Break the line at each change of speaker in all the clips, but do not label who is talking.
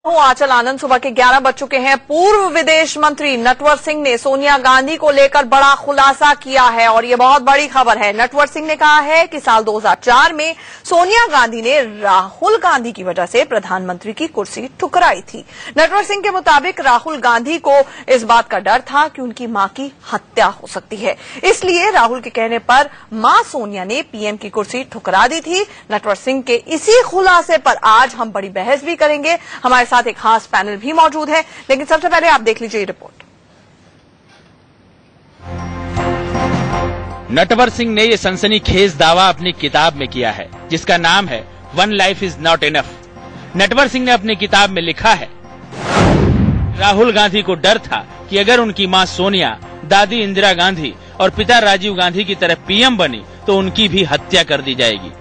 आंचल आनंद सुबह के 11 बज चुके हैं। पूर्व विदेश मंत्री नटवर सिंह ने सोनिया गांधी को लेकर बड़ा खुलासा किया है और ये बहुत बड़ी खबर है। नटवर सिंह ने कहा है कि साल 2004 में सोनिया गांधी ने राहुल गांधी की वजह से प्रधानमंत्री की कुर्सी ठुकराई थी। नटवर सिंह के मुताबिक राहुल गांधी को इस बात का डर था कि उनकी मां की हत्या हो सकती है, इसलिए राहुल के कहने पर मां सोनिया ने पीएम की कुर्सी ठुकरा दी थी। नटवर सिंह के इसी खुलासे पर आज हम बड़ी बहस भी करेंगे। हमारे साथ एक खास पैनल भी मौजूद है, लेकिन सबसे पहले आप देख लीजिए रिपोर्ट।
नटवर सिंह ने ये सनसनीखेज दावा अपनी किताब में किया है, जिसका नाम है one life is not enough. Natwar Singh ने अपनी किताब में लिखा है, राहुल गांधी को डर था कि अगर उनकी मां सोनिया, दादी इंदिरा गांधी और पिता राजीव गांधी की तरह पीएम बनी तो उनकी भी हत्या कर दी जाएगी।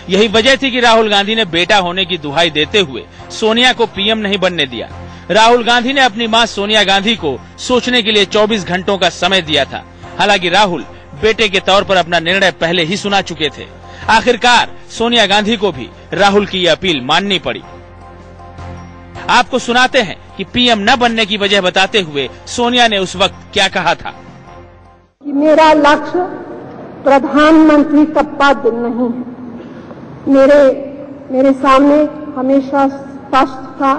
यही वजह थी कि राहुल गांधी ने बेटा होने की दुहाई देते हुए सोनिया को पीएम नहीं बनने दिया। राहुल गांधी ने अपनी मां सोनिया गांधी को सोचने के लिए 24 घंटों का समय दिया था। हालांकि राहुल बेटे के तौर पर अपना निर्णय पहले ही सुना चुके थे। आखिरकार सोनिया गांधी को भी राहुल की ये अपील माननी पड़ी। आपको सुनाते हैं कि पीएम न बनने की वजह बताते हुए सोनिया ने उस वक्त क्या कहा था।
मेरा लक्ष्य प्रधानमंत्री का पद नहीं है। मेरे सामने हमेशा स्पष्ट था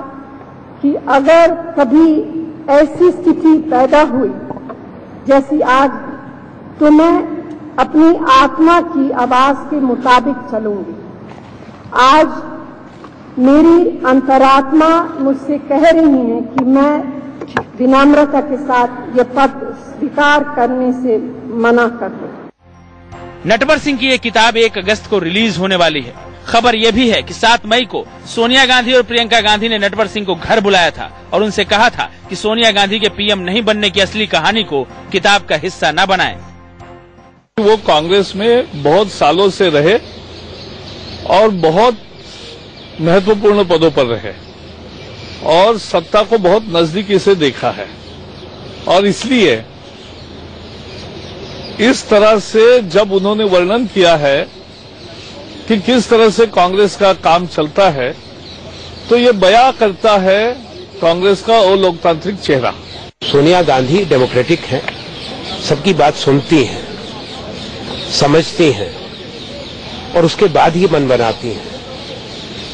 कि अगर कभी ऐसी स्थिति पैदा हुई जैसी आज, तो मैं अपनी आत्मा की आवाज के मुताबिक चलूंगी। आज मेरी अंतरात्मा मुझसे कह रही है कि मैं विनम्रता के साथ ये पद स्वीकार करने से मना कर दूं।
नटवर सिंह की ये किताब 1 अगस्त को रिलीज होने वाली है। खबर यह भी है कि 7 मई को सोनिया गांधी और प्रियंका गांधी ने नटवर सिंह को घर बुलाया था और उनसे कहा था कि सोनिया गांधी के पीएम नहीं बनने की असली कहानी को किताब का हिस्सा न बनाएं।
वो कांग्रेस में बहुत सालों से रहे और बहुत महत्वपूर्ण पदों पर रहे और सत्ता को बहुत नजदीकी से देखा है, और इसलिए इस तरह से जब उन्होंने वर्णन किया है कि किस तरह से कांग्रेस का काम चलता है, तो ये बयां करता है कांग्रेस का अलोकतांत्रिक चेहरा।
सोनिया गांधी डेमोक्रेटिक हैं, सबकी बात सुनती हैं, समझती हैं और उसके बाद ही मन बनाती हैं।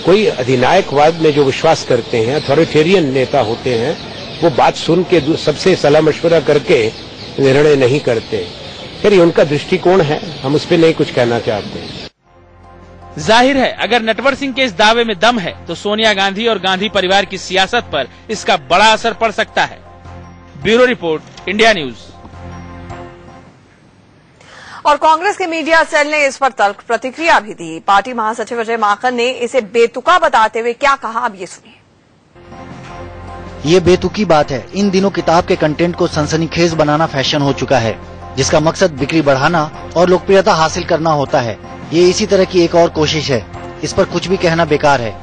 कोई अधिनायकवाद में जो विश्वास करते हैं, अथॉरिटेरियन नेता होते हैं, वो बात सुन के सबसे सलाह मशवरा करके निर्णय नहीं करते। फिर ये उनका दृष्टिकोण है, हम उस पर नहीं कुछ कहना चाहते हैं।
जाहिर है अगर नटवर सिंह के इस दावे में दम है तो सोनिया गांधी और गांधी परिवार की सियासत पर इसका बड़ा असर पड़ सकता है। Bureau report, India news.
और कांग्रेस के मीडिया सेल ने इस पर तल्ख प्रतिक्रिया भी दी। पार्टी महासचिव अजय माकन ने इसे बेतुका बताते हुए क्या कहा, अब ये सुनिए।
ये बेतुकी बात है। इन दिनों किताब के कंटेंट को सनसनीखेज बनाना फैशन हो चुका है, जिसका मकसद बिक्री बढ़ाना और लोकप्रियता हासिल करना होता है। ये इसी तरह की एक और कोशिश है। इस पर कुछ भी कहना बेकार है।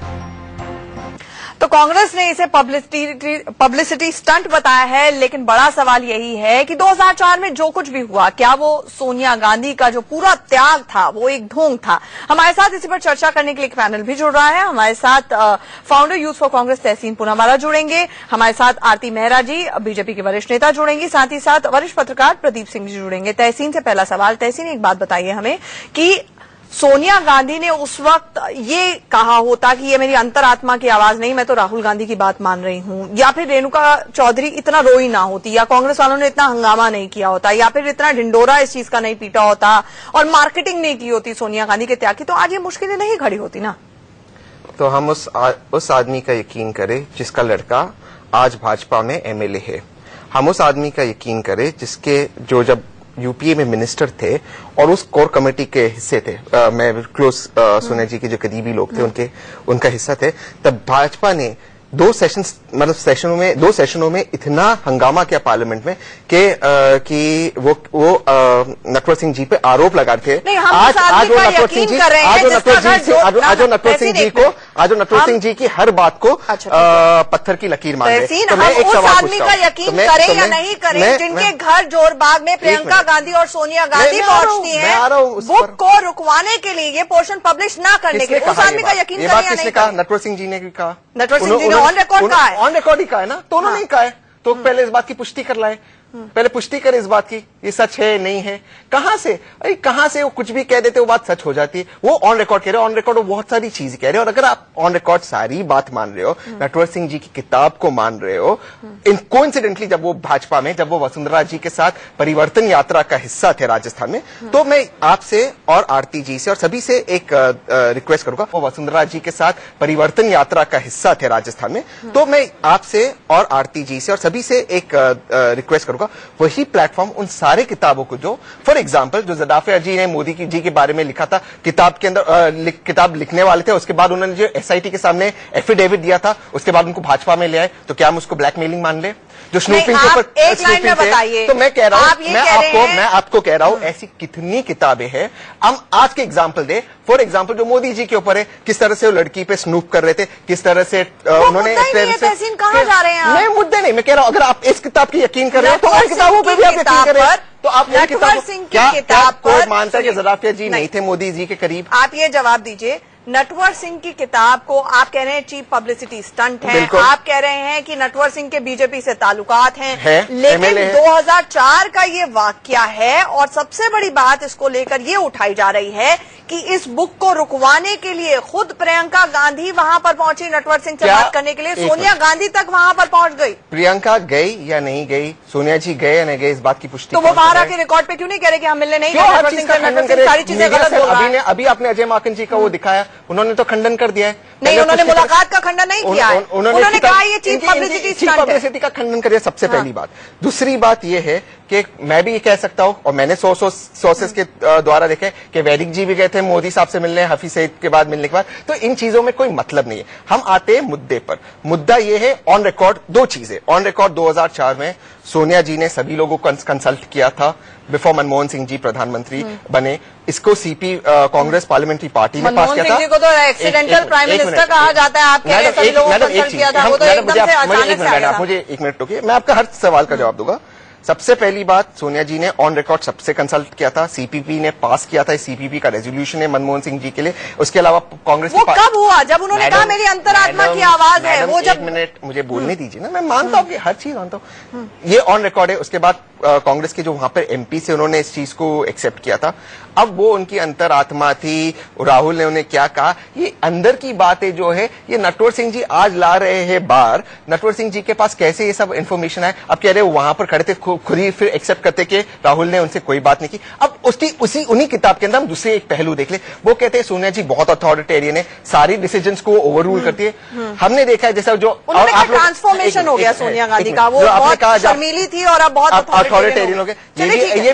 तो कांग्रेस ने इसे पब्लिसिटी स्टंट बताया है, लेकिन बड़ा सवाल यही है कि 2004 में जो कुछ भी हुआ, क्या वो सोनिया गांधी का जो पूरा त्याग था वो एक ढोंग था? हमारे साथ इसी पर चर्चा करने के लिए एक पैनल भी जुड़ रहा है। हमारे साथ फाउंडर यूथ फॉर कांग्रेस तहसीन पूनावाला जुड़ेंगे, हमारे साथ आरती मेहरा जी बीजेपी के वरिष्ठ नेता जुड़ेंगे, साथ ही साथ वरिष्ठ पत्रकार प्रदीप सिंह जी जुड़ेंगे। तहसीन से पहला सवाल। तहसीन, एक बात बताइए हमें कि सोनिया गांधी ने उस वक्त ये कहा होता कि ये मेरी अंतरात्मा की आवाज नहीं, मैं तो राहुल गांधी की बात मान रही हूं, या फिर रेणुका चौधरी इतना रोई ना होती, या कांग्रेस वालों ने इतना हंगामा नहीं किया होता, या फिर इतना ढिंडोरा इस चीज का नहीं पीटा होता और मार्केटिंग नहीं की होती सोनिया गांधी के त्याग की, तो आज ये मुश्किलें नहीं खड़ी होती ना।
तो हम उस आदमी का यकीन करें जिसका लड़का आज भाजपा में एमएलए है। हम उस आदमी का यकीन करें जिसके जो जब यूपीए में मिनिस्टर थे और उस कोर कमेटी के हिस्से थे, मैं क्लोज सोनिया जी के जो करीबी लोग थे उनका हिस्सा थे, तब भाजपा ने 2 सेशनों में इतना हंगामा किया पार्लियामेंट में कि वो नटवर सिंह जी पे आरोप लगा थे। आज नटवर सिंह जी की हर बात को पत्थर की लकीर मान रहे हैं।
तो मैं एक उस आदमी का यकीन करें या नहीं करें जिनके घर जोरबाग में प्रियंका गांधी और सोनिया गांधी पहुंचती हैं बुक को रुकवाने के लिए, ये पोर्शन पब्लिश ना करने के लिए, उस आदमी का यकीन करें या नहीं करें?
नटवर सिंह जी ने भी कहा,
नटवर सिंह जी ने ऑन रिकॉर्ड कहा है,
ऑन रिकॉर्ड ही कहा है ना, तो उन्होंने कहा है। तो पहले इस बात की पुष्टि कर लाए, पहले पुष्टि करे इस बात की, ये सच है नहीं है। कहां से, अरे कहां से वो कुछ भी कह देते वो बात सच हो जाती है। वो ऑन रिकॉर्ड कह रहे हो, ऑन रिकॉर्ड वो बहुत सारी चीज कह रहे हो, और अगर आप ऑन रिकॉर्ड सारी बात मान रहे हो, नटवर सिंह जी की किताब को मान रहे हो, कोइंसिडेंटली जब वो भाजपा में, जब वो वसुंधरा जी के साथ परिवर्तन यात्रा का हिस्सा थे राजस्थान में, तो मैं आपसे और आरती जी से और सभी से एक रिक्वेस्ट करूंगा, वो वसुंधरा जी के साथ परिवर्तन यात्रा का हिस्सा थे राजस्थान में, तो मैं आपसे और आरती जी से और सभी से एक रिक्वेस्ट करूंगा, वही प्लेटफॉर्म उन सारे किताबों को, जो फॉर एग्जांपल जो ज़दाफ़िया जी ने मोदी जी के बारे में लिखा था, किताब के अंदर किताब लिखने वाले थे, उसके बाद उन्होंने जो एसआईटी के सामने एफिडेविट दिया था, उसके बाद उनको भाजपा में ले आए, तो क्या हम उसको ब्लैकमेलिंग मान ले? जो स्नूपिंग के ऊपर
एक लाइन में बताइए,
तो मैं कह रहा हूं, मैं आपको कह रहा हूं, ऐसी कितनी किताबें हैं। हम आज के एग्जांपल दे, फॉर एग्जांपल जो मोदी जी के ऊपर है, किस तरह से वो लड़की पे स्नूप कर रहे थे, किस तरह से उन्होंने
कहां जा रहे हैं?
मैं मुद्दे नहीं, मैं कह रहा हूं अगर आप इस किताब की यकीन कर रहे हो तो और किताबों पे भी आप यकीन कर रहे हो, तो आप
नटवर सिंह की किताब
पर मानता है कि ज़दाफ़िया जी नहीं थे मोदी जी के करीब?
आप ये जवाब दीजिए, नटवर सिंह की किताब को आप कह रहे हैं चीफ पब्लिसिटी स्टंट है, आप कह रहे हैं कि नटवर सिंह के बीजेपी से ताल्लुकात हैं, लेकिन 2004 का ये वाकया है, और सबसे बड़ी बात इसको लेकर ये उठाई जा रही है कि इस बुक को रुकवाने के लिए खुद प्रियंका गांधी वहां पर पहुंची नटवर सिंह से बात करने के लिए, सोनिया गांधी तक वहां पर पहुंच गई।
प्रियंका गई या नहीं गई, सोनिया जी गए या नहीं गए, इस बात की पुष्टि
तो वो बाहर आके रिकॉर्ड पे क्यों नहीं कह रहे कि हम मिलने नहीं गए नटवर सिंह से? नटवर सिंह सारी चीजें गलत बोल रहा है।
अभी आपने अजय माकन जी का वो दिखाया, उन्होंने तो खंडन कर दिया है।
नहीं, उन्होंने मुलाकात का खंडन नहीं किया है, उन्होंने कहा ये चीफ पब्लिसिटी
का खंडन कर दिया, सबसे पहली बात। दूसरी बात ये है कि मैं भी ये कह सकता हूं, और मैंने सोर्सेस के द्वारा देखे कि वैदिक जी भी गए थे मोदी साहब से मिलने, हफीज सईद के बाद मिलने के बाद, तो इन चीजों में कोई मतलब नहीं है। हम आते हैं मुद्दे पर। मुद्दा ये है ऑन रिकॉर्ड दो चीजें। ऑन रिकॉर्ड 2004 में सोनिया जी ने सभी लोगों को कंसल्ट किया था बिफोर मनमोहन सिंह जी प्रधानमंत्री बने। इसको सीपी कांग्रेस पार्लियामेंट्री पार्टी ने पास किया था।
मनमोहन सिंह जी को तो एक्सीडेंटल प्राइम मिनिस्टर कहा जाता है, आप कह रहे हैं सभी लोगों को कंसल्ट किया था, वो तो एकदम से अचानक से आया था।
मुझे एक मिनट रुकिए, मैं आपका हर सवाल का जवाब दूंगा। सबसे पहली बात, सोनिया जी ने ऑन रिकॉर्ड सबसे कंसल्ट किया था, सीपीपी ने पास किया था, सीपीपी का रेजोल्यूशन है मनमोहन सिंह जी के लिए। उसके अलावा कांग्रेस
वो कब हुआ? जब उन्होंने कहा मेरी अंतरात्मा की आवाज है, वो जब।
एक मिनट मुझे बोलने दीजिए ना, मैं मानता हूँ कि हर चीज मानता हूँ, ये ऑन रिकॉर्ड है। उसके बाद कांग्रेस के जो वहां पर एमपी से उन्होंने इस चीज को एक्सेप्ट किया था। अब वो उनकी अंतरात्मा थी, राहुल ने उन्हें क्या कहा, ये अंदर की बातें जो है ये नटवर सिंह जी आज ला रहे हैं बाहर। नटवर सिंह जी के पास कैसे ये सब इन्फॉर्मेशन है? अब कह रहे वहां पर खड़े थे, खुद ही फिर एक्सेप्ट करते कि राहुल ने उनसे कोई बात नहीं की। अब उसकी उन्हीं किताब के अंदर हम दूसरे एक पहलू देख ले। वो कहते हैं सोनिया जी बहुत अथॉरिटेरियन है, सारी डिसीजंस को ओवर रूल करती है। हमने देखा है जैसा जो
ट्रांसफॉर्मेशन हो गया सोनिया गांधी का, वो बहुत शर्मीली थी और अब बहुत
अथॉरिटेरियन हो गए। ये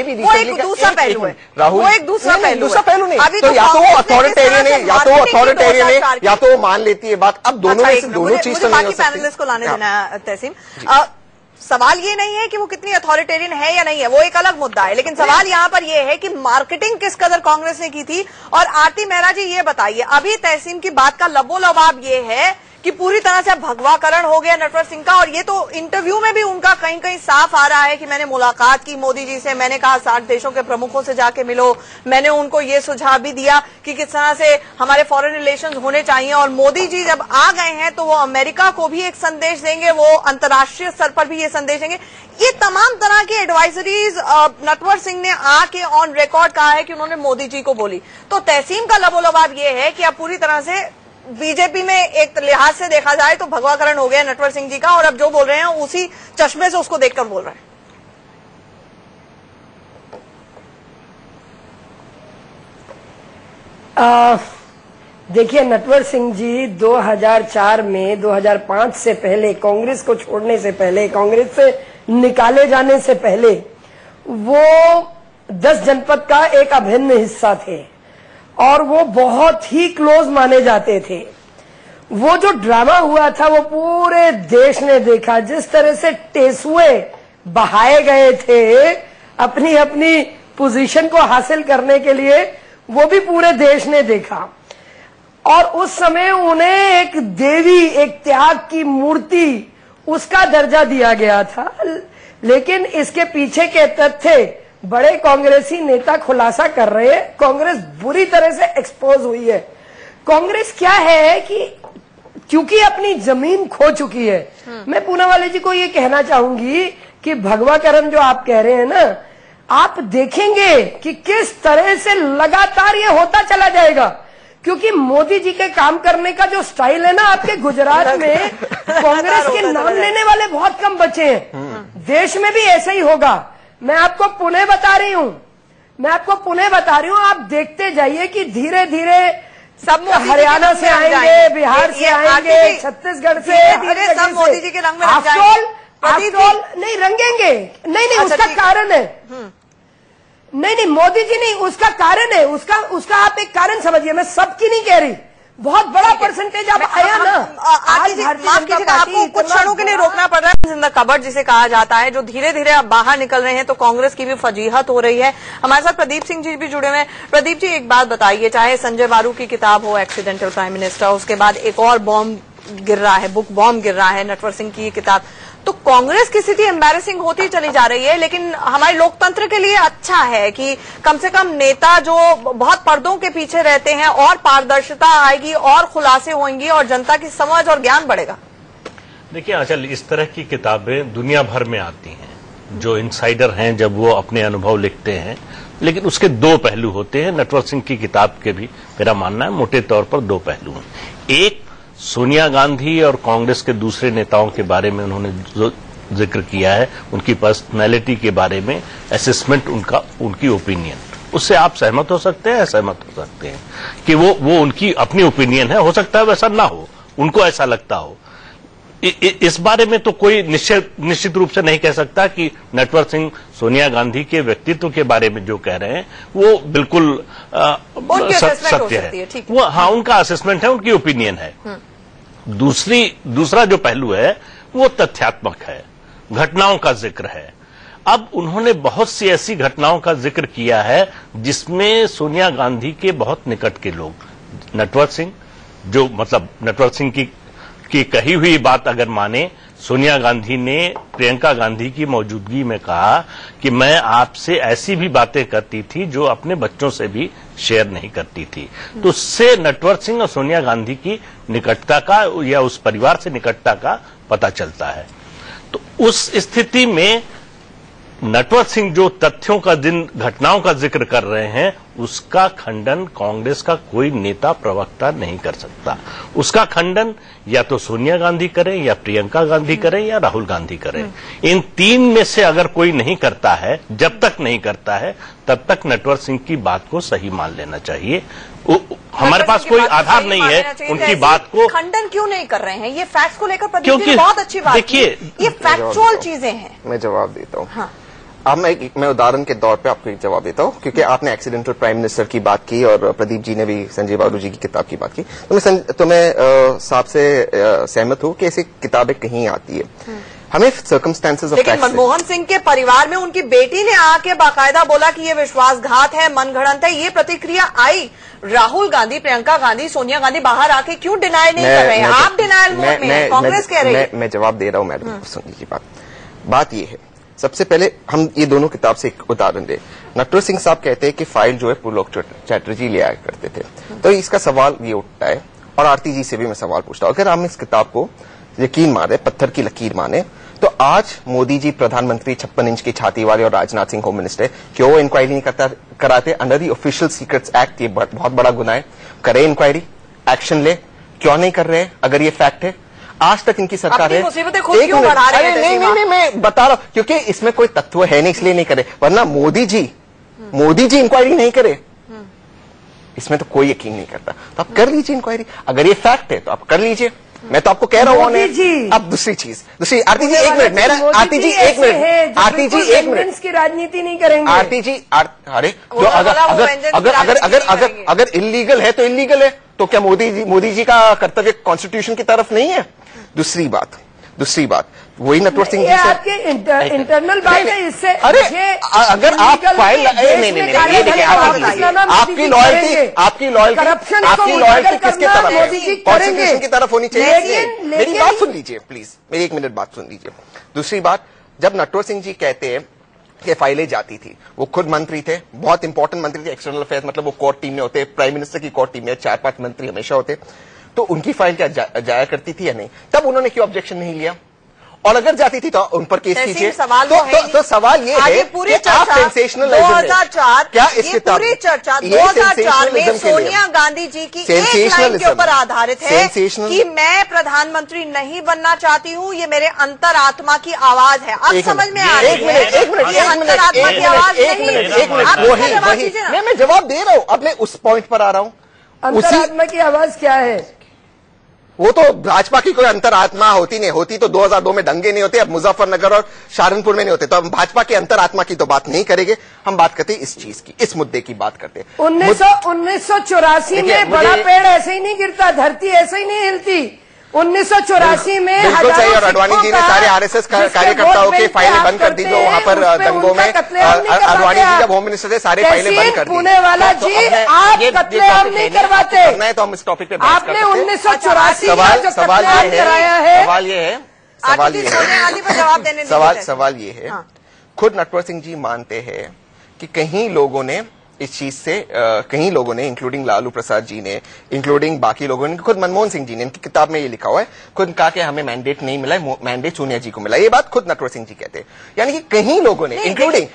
भी
दूसरा पहलू है
राहुल,
वो एक दूसरा पहलू
नहीं। तो या तो वो अथॉरिटेरियन है, या तो वो अथॉरिटेरियन है, या तो वो मान लेती है बात। अब दोनों में से दोनों चीज तो नहीं हो सकती।
पैनलिस्ट को लाने देना है तहसीम। सवाल ये नहीं है कि वो कितनी अथॉरिटेरियन है या नहीं है, वो एक अलग मुद्दा है, लेकिन सवाल यहाँ पर ये है कि मार्केटिंग किस कदर कांग्रेस ने की थी। और आरती मेहरा जी ये बताइए, अभी तहसीम की बात का लबोलबाब ये है कि पूरी तरह से भगवाकरण हो गया नटवर सिंह का, और ये तो इंटरव्यू में भी उनका कहीं कहीं साफ आ रहा है कि मैंने मुलाकात की मोदी जी से, मैंने कहा 60 देशों के प्रमुखों से जाके मिलो, मैंने उनको ये सुझाव भी दिया कि किस तरह से हमारे फॉरेन रिलेशंस होने चाहिए, और मोदी जी जब आ गए हैं तो वो अमेरिका को भी एक संदेश देंगे, वो अंतर्राष्ट्रीय स्तर पर भी ये संदेश देंगे। ये तमाम तरह की एडवाइजरीज नटवर सिंह ने आके ऑन रिकॉर्ड कहा है कि उन्होंने मोदी जी को बोली। तो तहसीम का लबोलबाब ये है कि अब पूरी तरह से बीजेपी में एक लिहाज से देखा जाए तो भगवाकरण हो गया नटवर सिंह जी का, और अब जो बोल रहे हैं उसी चश्मे से उसको देखकर बोल रहे
हैं। देखिए, नटवर सिंह जी 2004 में 2005 से पहले, कांग्रेस को छोड़ने से पहले, कांग्रेस से निकाले जाने से पहले, वो 10 जनपद का एक अभिन्न हिस्सा थे और वो बहुत ही क्लोज माने जाते थे। वो जो ड्रामा हुआ था वो पूरे देश ने देखा, जिस तरह से टेसुए बहाए गए थे अपनी अपनी पोजीशन को हासिल करने के लिए, वो भी पूरे देश ने देखा।
और उस समय उन्हें एक देवी, एक त्याग की मूर्ति, उसका दर्जा दिया गया था। लेकिन इसके पीछे के तथ्य बड़े कांग्रेसी नेता खुलासा कर रहे हैं। कांग्रेस बुरी तरह से एक्सपोज हुई है। कांग्रेस क्या है कि क्योंकि अपनी जमीन खो चुकी है। मैं पूनावाला जी को ये कहना चाहूंगी कि भगवाकरण जो आप कह रहे हैं ना, आप देखेंगे कि किस तरह से लगातार ये होता चला जाएगा, क्योंकि मोदी जी के काम करने का जो स्टाइल है ना, आपके गुजरात में कांग्रेस के नाम लेने वाले बहुत कम बचे हैं। देश में भी ऐसा ही होगा। मैं आपको पुणे बता रही हूँ, आप देखते जाइए कि धीरे धीरे
सब
हरियाणा से आएंगे, बिहार से आएंगे, छत्तीसगढ़ से,
सब मोदी जी के रंग में रंग जाएंगे।
नहीं रंगेंगे, नहीं उसका कारण है, नहीं मोदी जी नहीं, उसका कारण है, उसका आप एक कारण समझिए। मैं सबकी नहीं कह रही, बहुत बड़ा परसेंटेज अब आया ना।
आज माफ कीजिएगा, आपको कुछ क्षणों के लिए रोकना पड़ रहा है। कबर्ड जिसे कहा जाता है, जो धीरे धीरे अब बाहर निकल रहे हैं, तो कांग्रेस की भी फजीहत हो रही है। हमारे साथ प्रदीप सिंह जी भी जुड़े हुए हैं। प्रदीप जी, एक बात बताइए, चाहे संजय बारू की किताब हो एक्सीडेंटल प्राइम मिनिस्टर, उसके बाद एक और बॉम्ब गिर रहा है, बुक बॉम्ब गिर रहा है, नटवर सिंह की ये किताब, तो कांग्रेस की स्थिति एम्बैरेसिंग होती चली जा रही है। लेकिन हमारे लोकतंत्र के लिए अच्छा है कि कम से कम नेता जो बहुत पर्दों के पीछे रहते हैं, और पारदर्शिता आएगी, और खुलासे होंगी, और जनता की समझ और ज्ञान बढ़ेगा।
देखिए आंचल, इस तरह की किताबें दुनिया भर में आती हैं। जो इनसाइडर हैं, जब वो अपने अनुभव लिखते हैं, लेकिन उसके दो पहलू होते हैं। नटवर सिंह की किताब के भी मेरा मानना है मोटे तौर पर दो पहलू हैं। एक, सोनिया गांधी और कांग्रेस के दूसरे नेताओं के बारे में उन्होंने जो जिक्र किया है, उनकी पर्सनैलिटी के बारे में असेसमेंट, उनकी ओपिनियन, उससे आप सहमत हो सकते हैं, असहमत हो सकते हैं कि वो उनकी अपनी ओपिनियन है। हो सकता है वैसा ना हो, उनको ऐसा लगता हो। इस बारे में तो कोई निश्चित रूप से नहीं कह सकता कि नटवर सिंह सोनिया गांधी के व्यक्तित्व के बारे में जो कह रहे हैं वो बिल्कुल सत्य है। वो हाँ, उनका असेसमेंट है, उनकी ओपिनियन है। दूसरा जो पहलू है वो तथ्यात्मक है, घटनाओं का जिक्र है। अब उन्होंने बहुत सी ऐसी घटनाओं का जिक्र किया है जिसमें सोनिया गांधी के बहुत निकट के लोग, नटवर सिंह, जो मतलब नटवर सिंह की कही हुई बात अगर माने, सोनिया गांधी ने प्रियंका गांधी की मौजूदगी में कहा कि मैं आपसे ऐसी भी बातें करती थी जो अपने बच्चों से भी शेयर नहीं करती थी। तो उससे नटवर सिंह और सोनिया गांधी की निकटता का या उस परिवार से निकटता का पता चलता है। तो उस स्थिति में नटवर सिंह जो तथ्यों का घटनाओं का जिक्र कर रहे हैं, उसका खंडन कांग्रेस का कोई नेता प्रवक्ता नहीं कर सकता। उसका खंडन या तो सोनिया गांधी करें, या प्रियंका गांधी करें, या राहुल गांधी करें। इन तीन में से अगर कोई नहीं करता है, जब तक नहीं करता है, तब तक नटवर सिंह की बात को सही मान लेना चाहिए। हमारे पास कोई आधार नहीं है उनकी बात को।
खंडन क्यों नहीं कर रहे हैं? ये फैक्ट्स को लेकर प्रदीप जी बहुत अच्छी बात, देखिए ये फैक्चुअल चीजें हैं।
मैं जवाब देता हूँ। हाँ। अब मैं उदाहरण के तौर पे आपको एक जवाब देता हूँ, क्योंकि आपने एक्सीडेंटल प्राइम मिनिस्टर की बात की और प्रदीप जी ने भी संजय बारू जी की किताब की बात की। तो मैं साहब से सहमत हूँ कि ऐसी किताबें कहीं आती है, हमें सर्कमस्टेंसेस ऑफ
लेकिन मनमोहन सिंह के परिवार में उनकी बेटी ने आके बाकायदा बोला कि ये विश्वासघात है, मनगढ़ंत है, ये प्रतिक्रिया आई। राहुल गांधी, प्रियंका गांधी, सोनिया गांधी बाहर आके क्यों डिनाई नहीं कर रहे हैं? आप डिनाइल मोड में हैं, कांग्रेस कह रही है।
मैं जवाब दे रहा हूँ मैडम संजय की बात ये है, सबसे पहले हम ये दोनों किताब से एक उदाहरण दें। नटवर सिंह साहब कहते हैं कि फाइल जो है पुलक चैटर्जी ले आया करते थे, तो इसका सवाल ये उठता है, और आरती जी से भी मैं सवाल पूछता हूं, अगर हम इस किताब को यकीन माने, पत्थर की लकीर माने, तो आज मोदी जी प्रधानमंत्री 56 इंच की छाती वाले और राजनाथ सिंह होम मिनिस्टर, क्यों इंक्वायरी नहीं कराते? Under the official secrets act ये बहुत बड़ा गुनाह है। करे इंक्वायरी, एक्शन ले, क्यों नहीं कर रहे? अगर ये फैक्ट है, आज तक इनकी सरकार है।
मुसीबतें खुद क्यों बढ़ा रहे हैं?
नहीं, मैं बता रहा हूं, क्योंकि इसमें कोई तत्व है नहीं, इसलिए नहीं करे। वरना मोदी जी इंक्वायरी नहीं करे, इसमें तो कोई यकीन नहीं करता। तो आप कर लीजिए इंक्वायरी, अगर ये फैक्ट है तो आप कर लीजिए। मैं तो आपको कह रहा हूँ। अब दूसरी आरती जी एक मिनट, आरती जी एक मिनट
की राजनीति नहीं करेंगे।
आरती जी अरे जो अगर इलीगल है तो इलीगल है, तो क्या मोदी जी का कर्तव्य कॉन्स्टिट्यूशन की तरफ नहीं है? दूसरी बात, दूसरी बात, वही नटवर सिंह जी
ये
से
आपके इंटरनल बात है, इससे
अरे अगर आप फाइल नहीं, ये देखिए आपकी लॉयल्टी किसकी तरफ है? कॉन्स्टिट्यूशन की तरफ होनी चाहिए। मेरी बात सुन लीजिए प्लीज, मेरी 1 मिनट बात सुन लीजिए। दूसरी बात, जब नटवर सिंह जी कहते हैं कि फाइलें जाती थी, वो खुद मंत्री थे, बहुत इंपॉर्टेंट मंत्री थे, एक्सटर्नल अफेयर्स, मतलब वो कोर टीम में होते, प्राइम मिनिस्टर की कोर टीम में 4-5 मंत्री हमेशा होते, तो उनकी फाइल क्या जाया करती थी या नहीं? तब उन्होंने क्यों ऑब्जेक्शन नहीं लिया? और अगर जाती थी तो उन पर केस कीजिए। तो सवाल ये है
पूरी
कि आप सेंसेशनल
2004
क्या इस किताब
पूरी चर्चा 2004 में सोनिया गांधी जी की एक लाइन के ऊपर आधारित है कि मैं प्रधानमंत्री नहीं बनना चाहती हूँ, ये मेरे अंतरात्मा की आवाज है। अब समझ में आ रही है ये अंतरात्मा की आवाज नहीं।
मैं जवाब दे रहा हूँ, अब मैं उस पॉइंट पर आ रहा हूँ।
अंतरात्मा की आवाज क्या है?
वो तो भाजपा की कोई अंतरात्मा होती नहीं, होती तो 2002 में दंगे नहीं होते, अब मुजफ्फरनगर और सहारनपुर में नहीं होते, तो हम भाजपा की अंतरात्मा की तो बात नहीं करेंगे, हम बात करते हैं इस चीज की, इस मुद्दे की बात करते हैं।
1984 में बड़ा पेड़ ऐसे ही नहीं गिरता, धरती ऐसे ही नहीं हिलती। 1984 में
बिल्कुल सही, और अडवाणी जी ने सारे आरएसएस कार्यकर्ताओं की फाइलें बंद कर दी जो वहां पर दंगों में, अडवाणी जी जब होम मिनिस्टर थे सारे फाइलें बंद कर दी।
पुणे वाला जी आप कत्लेआम नहीं करवाते,
नहीं तो हम इस टॉपिक पे बात करते हैं।
आपने 1984
सवाल ये है, खुद नटवर सिंह जी मानते हैं कि कहीं लोगों ने इस चीज से कहीं लोगों ने, इंक्लूडिंग लालू प्रसाद जी ने, इंक्लूडिंग बाकी लोगों ने, खुद मनमोहन सिंह जी ने, इनकी किताब में ये लिखा हुआ है, खुद कहा कि हमें मैंडेट नहीं मिला, मैंडेट सोनिया जी को मिला। ये बात खुद नटवर सिंह जी कहते हैं, यानी कि कहीं लोगों ने, इंक्लूडिंग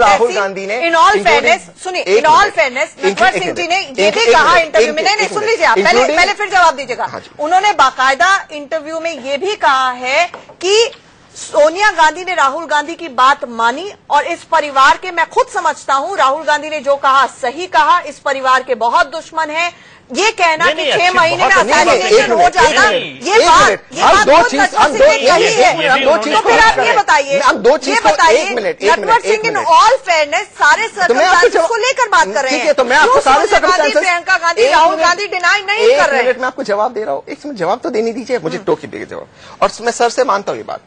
राहुल गांधी ने,
इन ऑल फेयरनेस सुनिए, in all fairness Natwar Singh ji ने ये भी कहा इंटरव्यू में, नहीं सुन लीजिए आप, पहले फिर जवाब दीजिएगा। उन्होंने बाकायदा इंटरव्यू में ये भी कहा है कि सोनिया गांधी ने राहुल गांधी की बात मानी, और इस परिवार के, मैं खुद समझता हूं राहुल गांधी ने जो कहा सही कहा, इस परिवार के बहुत दुश्मन हैं। ये कहना कि 6 महीने में असैसिनेशन हो जाना, ये बात दो चीज कही है। तो फिर आप ये बताइए, नटवर सिंह इन ऑल फेयरनेस सारे सर्कमस्टेंसेस को लेकर बात कर रहे हैं,
तो मैं आपको सारे सर्कमस्टेंसेस,
प्रियंका गांधी, राहुल गांधी डिनाई नहीं कर रहे हैं।
मैं आपको जवाब दे रहा हूँ, एक मिनट जवाब तो देने दीजिए मुझे, टोकी देगा जवाब। और मैं सर से मानता हूँ ये बात,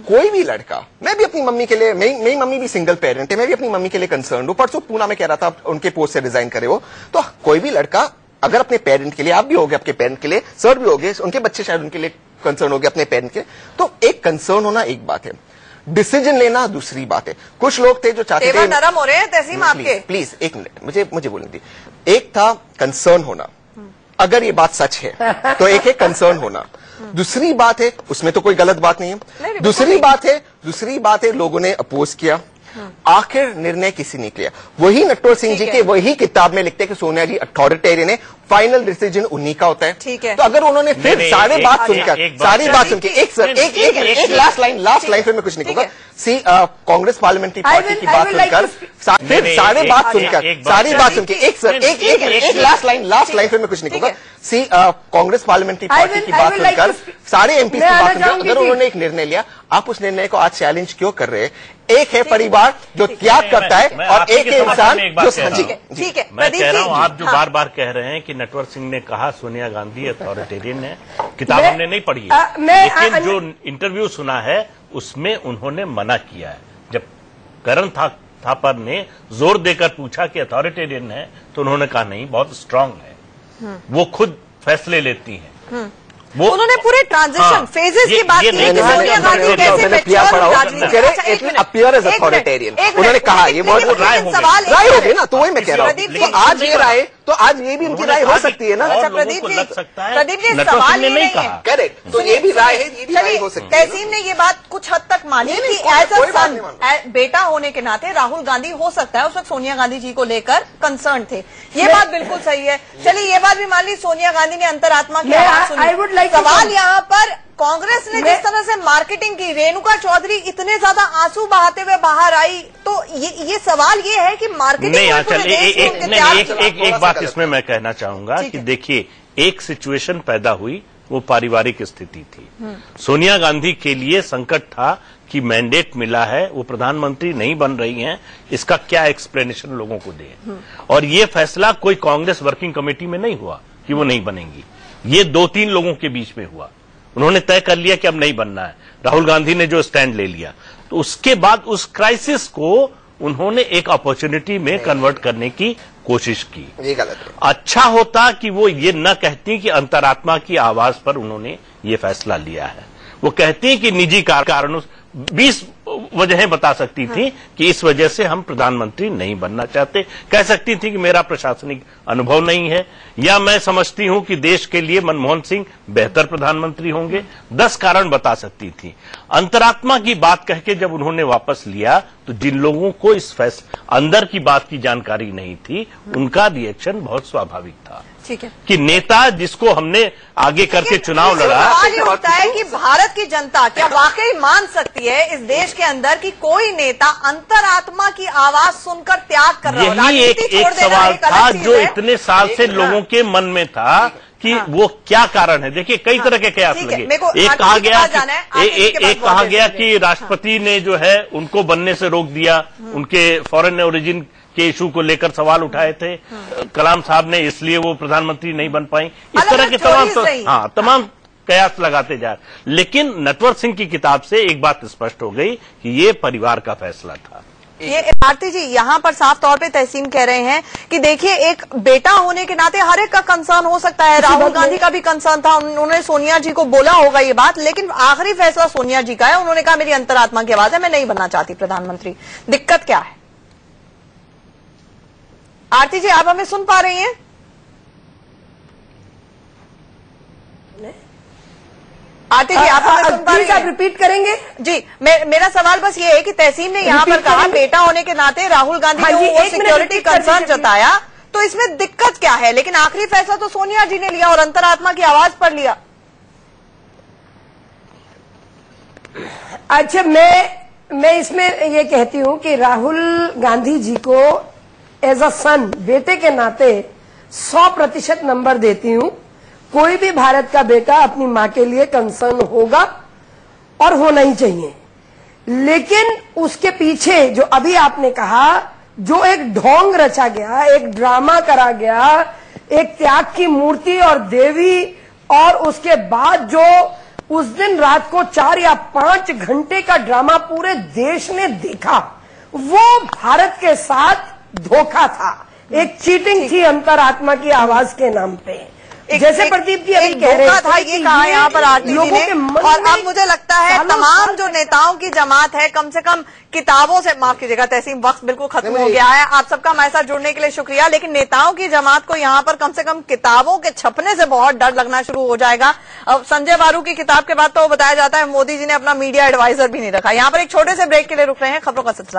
कोई भी लड़का, मैं भी अपनी मम्मी के लिए, मेरी मम्मी भी सिंगल पेरेंट है, मैं भी अपनी मम्मी के लिए कंसर्न हूं। परसों पूना में कह रहा था उनके पोस्ट से रिजाइन करे वो, तो कोई भी लड़का अगर अपने पेरेंट के लिए, आप भी हो गए आपके पेरेंट के लिए, सर भी हो गए, उनके बच्चे शायद उनके लिए कंसर्न हो गए अपने पेरेंट के, तो एक कंसर्न होना एक बात है, डिसीजन लेना दूसरी बात है। कुछ लोग थे जो चाहते थे,
नरम हो रहे हैं तहसीम आपके,
प्लीज 1 मिनट मुझे बोलने दी। एक था कंसर्न होना, अगर ये बात सच है तो एक है कंसर्न होना, दूसरी बात है, उसमें तो कोई गलत बात नहीं है, दूसरी बात है लोगों ने अपोज किया, आखिर निर्णय किसी ने किया। वही नटवर सिंह जी के वही किताब में लिखते हैं कि सोनिया जी अथॉरिटेरियन है, फाइनल डिसीजन उन्हीं का होता है।
ठीक है,
तो अगर उन्होंने फिर सारी बात सुनकर एक लास्ट लाइन फिर मैं कुछ नहीं कहूंगा। कांग्रेस पार्लियामेंट्री पार्टी की बात सुनकर, फिर सारी बात सुनकर एक लास्ट लाइन फिर मैं कुछ नहीं कहूंगा। कांग्रेस पार्लियामेंट्री पार्टी की बात सुनकर, सारे एमपी की बात सुनकर, अगर उन्होंने एक निर्णय लिया, आप उस निर्णय को आज चैलेंज क्यों कर रहे हैं? एक है परिवार जो त्याग करता है, और एक है इंसान जो,
ठीक है,
मैं कह रहा हूं, आप जो बार बार कह रहे हैं कि नटवर सिंह ने कहा सोनिया गांधी अथॉरिटेरियन है, किताब हमने नहीं पढ़ी है, लेकिन जो इंटरव्यू सुना है उसमें उन्होंने मना किया है। जब करण थापर ने जोर देकर पूछा कि अथॉरिटेरियन है, तो उन्होंने कहा नहीं, बहुत स्ट्रांग है, वो खुद फैसले लेती हैं।
उन्होंने पूरे ट्रांजिशन फेजेस की बात की, सोनिया गांधी कैसे
अपीयर एज अथॉरिटेरियन, उन्होंने कहा ये बहुत राय हो गई ना, तो वही मैं कह रहा हूँ। तो आज ये राय, तो आज ये भी उनकी राय हो सकती है ना।
अच्छा प्रदीप जी सवाल ये नहीं है,
करेक्ट, तो ये भी राय है, ये भी राय हो सकती है।
तहसीन ने ये बात कुछ हद तक मानी कि एज अ सन, बेटा होने के नाते राहुल गांधी हो सकता है उस वक्त सोनिया गांधी जी को लेकर कंसर्न थे, ये बात बिल्कुल सही है। चलिए ये बात भी मान ली सोनिया गांधी ने अंतरात्मा की आवाज सुनी। सवाल यहाँ पर कांग्रेस ने जिस तरह से मार्केटिंग की, रेणुका चौधरी इतने ज्यादा आंसू बहाते हुए बाहर आई, तो ये सवाल ये है कि मार्केटिंग
नहीं। एक बात इसमें मैं कहना चाहूंगा कि देखिए, एक सिचुएशन पैदा हुई, वो पारिवारिक स्थिति थी। सोनिया गांधी के लिए संकट था कि मैंडेट मिला है, वो प्रधानमंत्री नहीं बन रही हैं, इसका क्या एक्सप्लेनेशन लोगों को दें। और ये फैसला कोई कांग्रेस वर्किंग कमेटी में नहीं हुआ कि वो नहीं बनेंगी, ये 2-3 लोगों के बीच में हुआ। उन्होंने तय कर लिया कि अब नहीं बनना है। राहुल गांधी ने जो स्टैंड ले लिया, तो उसके बाद उस क्राइसिस को उन्होंने एक अपॉर्चुनिटी में कन्वर्ट करने की कोशिश की।
ये गलत है।
अच्छा होता कि वो ये न कहती कि अंतरात्मा की आवाज पर उन्होंने ये फैसला लिया है। वो कहती कि निजी कारणों 20 वजहें बता सकती थी कि इस वजह से हम प्रधानमंत्री नहीं बनना चाहते। कह सकती थी कि मेरा प्रशासनिक अनुभव नहीं है, या मैं समझती हूं कि देश के लिए मनमोहन सिंह बेहतर प्रधानमंत्री होंगे। 10 कारण बता सकती थी। अंतरात्मा की बात कह के जब उन्होंने वापस लिया, तो जिन लोगों को इस अंदर की बात की जानकारी नहीं थी, उनका रिएक्शन बहुत स्वाभाविक था।
ठीक है
कि नेता जिसको हमने आगे करके चुनाव लड़ा,
सवाल ये उठता है कि भारत की जनता क्या वाकई मान सकती है इस देश के अंदर कि कोई नेता अंतरात्मा की आवाज सुनकर त्याग कर रहा हो?
यही एक सवाल था जो इतने साल से लोगों के मन में था कि वो क्या कारण है। देखिए, कई तरह के कयास लगे। एक कहा गया कि राष्ट्रपति ने जो है उनको बनने से रोक दिया, उनके फॉरेन ओरिजिन के इशू को लेकर सवाल उठाए थे कलाम साहब ने, इसलिए वो प्रधानमंत्री नहीं बन पाई। इस तरह के तमाम कयास लगाते जा रहे। लेकिन नटवर सिंह की किताब से एक बात स्पष्ट हो गई कि ये परिवार का फैसला था।
ये भारती जी यहाँ पर साफ तौर पे तहसीन कह रहे हैं कि देखिए, एक बेटा होने के नाते हर एक का कंसर्न हो सकता है। राहुल गांधी का भी कंसर्न था, उन्होंने सोनिया जी को बोला होगा ये बात, लेकिन आखिरी फैसला सोनिया जी का है। उन्होंने कहा मेरी अंतरात्मा की आवाज है, मैं नहीं बनना चाहती प्रधानमंत्री। दिक्कत क्या है? आरती जी, आप हमें सुन पा रही हैं? आरती जी, आप हमें सुन पा रही हैं?
आप रिपीट करेंगे?
जी, मेरा सवाल बस ये है कि तहसीन ने यहाँ पर कहा बेटा होने के नाते राहुल गांधी ने वो सिक्योरिटी कंसर्न जताया, तो इसमें दिक्कत क्या है? लेकिन आखिरी फैसला तो सोनिया जी ने लिया और अंतरात्मा की आवाज पर लिया।
अच्छा, मैं इसमें ये कहती हूं कि राहुल गांधी जी को एज अ सन, बेटे के नाते 100% नंबर देती हूं। कोई भी भारत का बेटा अपनी मां के लिए कंसर्न होगा और होना ही चाहिए। लेकिन उसके पीछे जो अभी आपने कहा, जो एक ढोंग रचा गया, एक ड्रामा करा गया, एक त्याग की मूर्ति और देवी, और उसके बाद जो उस दिन रात को 4 या 5 घंटे का ड्रामा पूरे देश ने देखा, वो भारत के साथ धोखा था, एक चीटिंग थी अंतरात्मा की आवाज के नाम पे। जैसे प्रदीप जी अभी कह रहे
था, ये कहा यहाँ पर आरती जी ने, और अब मुझे लगता है तमाम जो नेताओं की जमात है, कम से कम किताबों से, माफ कीजिएगा तहसीन, वक्त बिल्कुल खत्म हो गया है। आप सबका हमारे साथ जुड़ने के लिए शुक्रिया। लेकिन नेताओं की जमात को यहाँ पर कम से कम किताबों के छपने से बहुत डर लगना शुरू हो जाएगा। अब संजय बारू की किताब के बाद तो बताया जाता है मोदी जी ने अपना मीडिया एडवाइजर भी नहीं रखा। यहाँ पर एक छोटे से ब्रेक के लिए रुक रहे हैं, खबरों का सिलसिला।